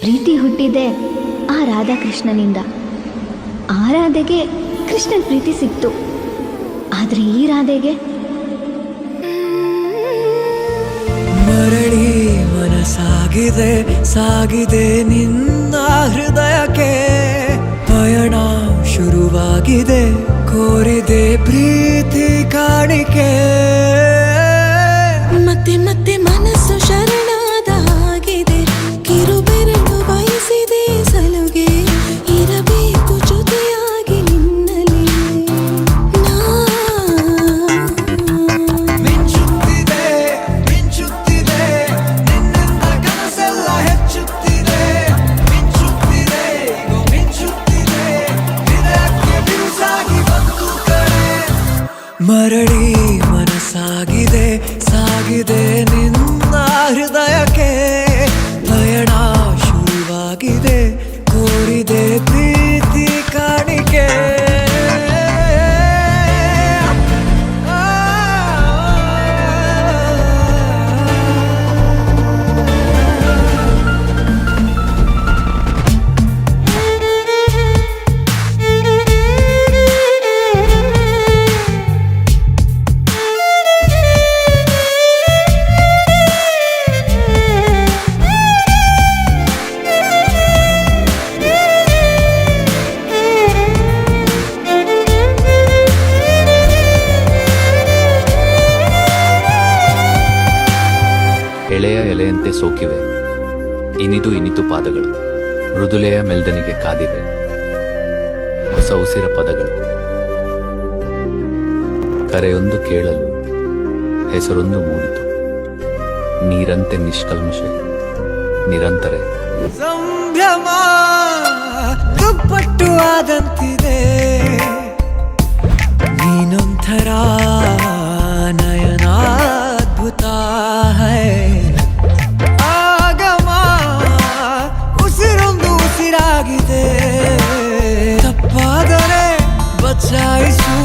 ಪ್ರೀತಿ ಹುಟ್ಟಿದೆ ಆ ರಾಧಾಕೃಷ್ಣನಿಂದ. ಆ ರಾಧೆಗೆ ಕೃಷ್ಣನ್ ಪ್ರೀತಿ ಸಿಕ್ತು, ಆದ್ರೆ ಈ ರಾಧೆಗೆ ಮರಳಿ ಮನಸಾಗಿದೆ ಸಾಗಿದೆ ನಿನ್ನ ಹೃದಯಕ್ಕೆ. ಪಯಣ ಶುರುವಾಗಿದೆ ಕೋರಿದೆ ಪ್ರೀತಿ ಕಾಣಿಕೆ. ಮತ್ತೆ ಮತ್ತೆ ಮನಸ್ಸು ಶರಣಾದ ಹಾಗಿದೆ, ಕಿರುಬೆರಳು ಬಯಸಿದೆ ಸಲುಗೆ. ಇರಬೇಕು ಜೊತೆಯಾಗಿ ನಿನ್ನಲ್ಲಿ ಮಿಂಚುತ್ತಿದೆ ಮಿಂಚುತ್ತಿದೆ ನಿನ್ನಿಂದ ಕನಸೆಲ್ಲ ಹೆಚ್ಚುತ್ತಿದೆ. ಮಿಂಚುತ್ತಿದೆ ಈಗ ಮಿಂಚುತ್ತಿದೆ ಹೃದಯಕ್ಕೆ ಬಿರುಸಾಗಿ ಬಂತು ಕಡೆ. ಮರಳಿ ಮನಸ್ಸಾಗಿದೆ ಸಾಗಿದೆ ನಿನ್ನ ಹೃದಯಕ್ಕೆ. ಪಯಣ ಶುರುವಾಗಿದೆ ಕೋರಿದೆ ಪ್ರೀತಿ ಕಾಣಿಕೆ. ಎಳೆಯ ಎಲೆಯಂತೆ ಸೋಕಿವೆ ಇನಿದು ಇನಿತು ಪಾದಗಳು. ಮೃದುಲೆಯ ಮೆಲ್ದನಿಗೆ ಕಾದಿವೆ ಹೊಸ ಉಸಿರ ಪದಗಳು. ಕರೆಯೊಂದು ಕೇಳಲು ಹೆಸರೊಂದು ಮೂಡಿತು. ನೀರಂತೆ ನಿಷ್ಕಲ್ಮಶೆ ನಿರಂತರ ಸಂಭ್ರಮ ದುಪ್ಪಟ್ಟು ಆದಂತಿದೆ. ನೀನೊಂಥರ ನಯನಾದ್ಭುತ ಹೈ. ಆಗಮ ಉಸಿರೊಂದು ಉಸಿರಾಗಿದೆ. ತಪ್ಪಾದರೆ ಬಚಾಯಿಸು